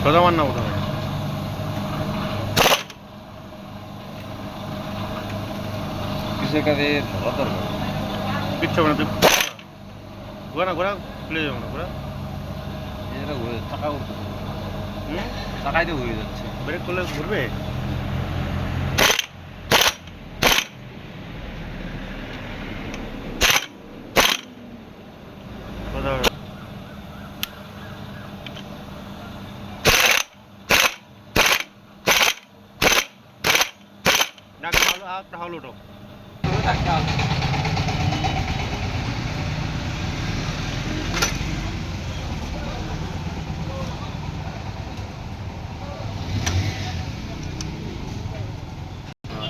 কথা মান না প্রথমে কিছু একটা দিয়ে ধরা দরকার। কিচ্ছু হবে না, তুই ঘোরা খুলে যাবো না, ঘোরা এটা ঘুরে চাকা উঠতে চাকাই তো ঘুরে যাচ্ছে। ব্রেক করলে ঘুরবে। কথা হবে না। হাওল ওঠো।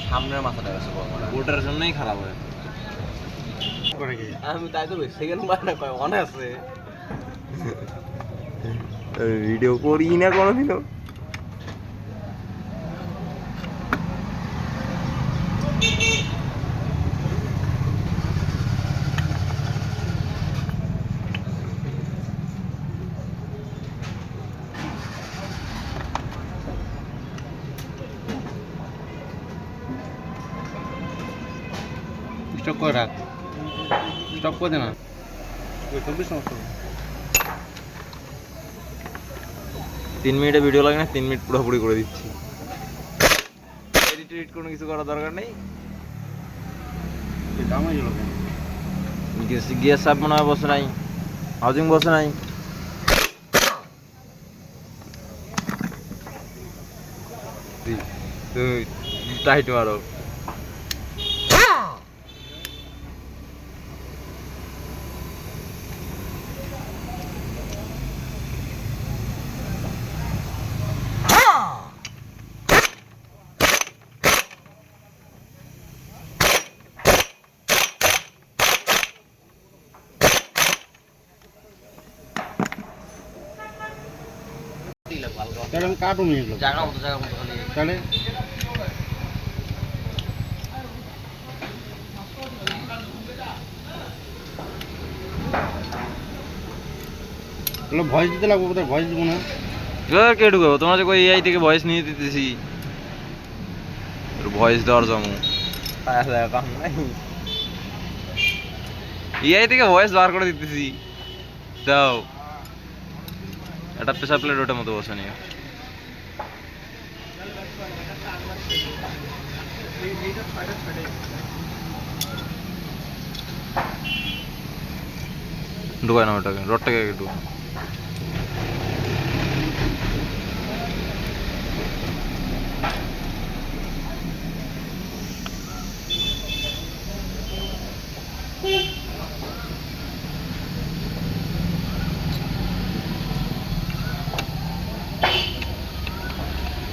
সামনের মাথাটা গেছে ওটার জন্যই খারাপ হয়। আমি তাই তো সেকেন্ড বার না কয় মনে আছে ভিডিও করি না কোনোদিনও। স্টপ করে রাখ, স্টপ করে দে না, চব্বিশ সমস্যা। 3 মিনিটে ভিডিও লাগে না, 3 মিনিট পুরোপুরি করে দিচ্ছি। এডিট কোনো কিছু করার দরকার নেই। দাম হয়ে গেল গিয়ার সাপ মনে হয় বসে নাই, হাউজিং বসে নাই। টাইট মারো। কাটুন জায়গা মতো তাহলে ভয়েস দিতে লাগবো, কোথায় ভয়েস দিব না। কে ঢুকাবো? তোমরা যে এআই থেকে ভয়েস নিয়ে দিতেছি, ভয়েস দেওয়ার জন্য এআই থেকে ভয়েস বার করে দিতেছি। দাও এটা প্রেসার প্লেট ওটার মতো বসে নিয়ে ঢুকায় না ওটাকে, রডটাকে ঢুকায়।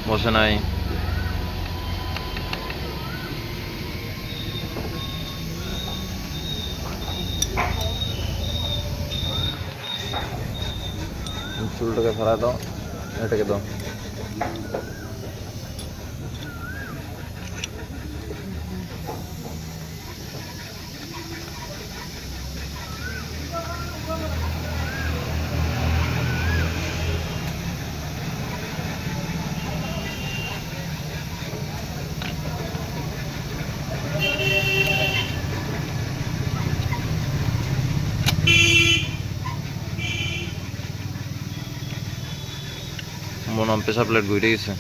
বসে নাই। চুলটাকে ফেলা দাও, এটাকে দাও। বনাম প্রেসার প্লেট ঘুরে গেছে।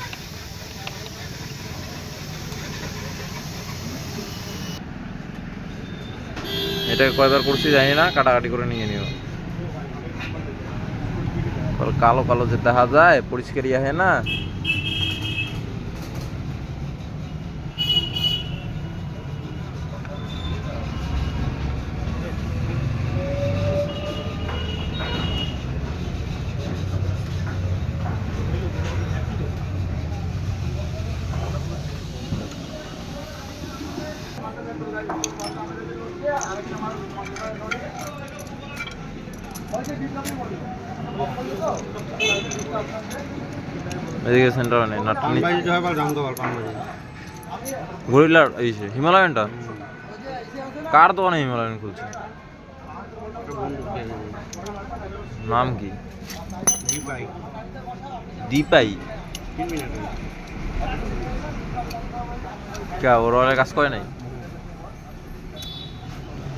এটাকে কয়বার করছি জানি না, কাটাকাটি করে নিয়ে নিও। কালো কালো যে দেখা যায়, পরিষ্কার ইয়া হয় না। এদিকে সেন্টার নেই, গরিলা এই হিমালয়ানটা কার দোকানে হিমালয়ান খুলছে? নাম কি? দীপাই 3 মিনিট কে ওর অনেক কাজ করে নাই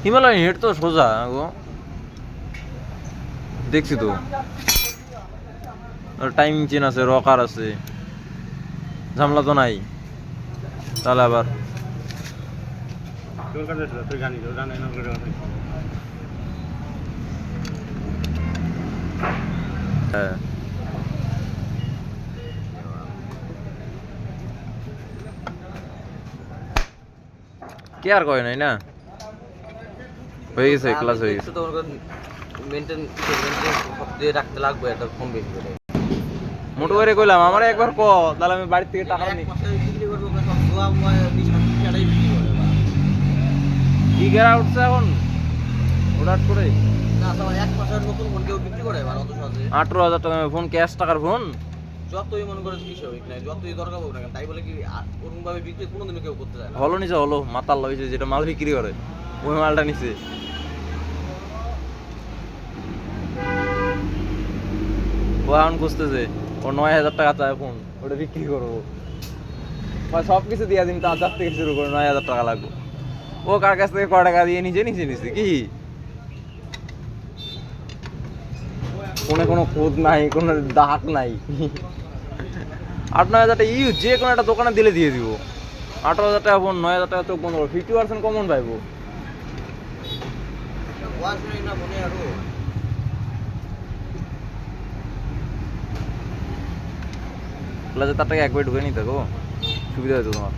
হিমালয় হেড তো সোজা গো দেখছি তো টাইমিং চেন আছে রকার আছে ঝামেলা তো নাই তাহলে আবার তোর কাছে তুই জানি তো জানি না করে হ্যাঁ কে আর কয় নাই না হয়ে গেছে ক্লাস হয়ে গেছে মেনটেন সব দিয়ে রাখতে লাগবে এটা কম বেশি করে মোটো করে কইলাম আমার একবার ক তাহলে আমি বাড়ি থেকে টাকা নি বিক্রি করবো সব ধোয়া মোয়া 20-25 বিক্রি করে কি গেরা উঠছে এখন ওটাট করে না সবাই 1 মাসের নতুন ফোন কেউ বিক্রি করে এবার অত সহজে 18,000 টাকা ফোন ক্যাশ টাকার ফোন যতই মনে করে কিছু হোক না যতই দরকার হোক না কেন, তাই বলে কি ওরকম ভাবে বিক্রি কোনোদিনও কেউ করতে চায় না হলো নিচে হলো মাতাল লইছে যেটা মাল বিক্রি করে ওই মালটা নিচে ও এখন খুঁজতেছে ও 9,000 টাকা চায় ফোন ওটা বিক্রি করবো সব কিছু দিয়ে দিন চার্জার থেকে শুরু করে 9,000 টাকা লাগবে ও কার কাছ থেকে কয় টাকা দিয়ে নিচে নিচে কি ফোনে কোনো খোঁজ নাই কোনো দাগ নাই 8-9 হাজার টাকা যে কোনো একটা দোকানে দিলে দিয়ে দিব 18,000 টাকা ফোন 9,000 টাকা চোখ বন্ধ করো 50% কমন পাইবো বয়স নেই না মনে আরো প্লাজে তার টাকা একবার ঢুকে নিতে গো সুবিধা হতো তোমার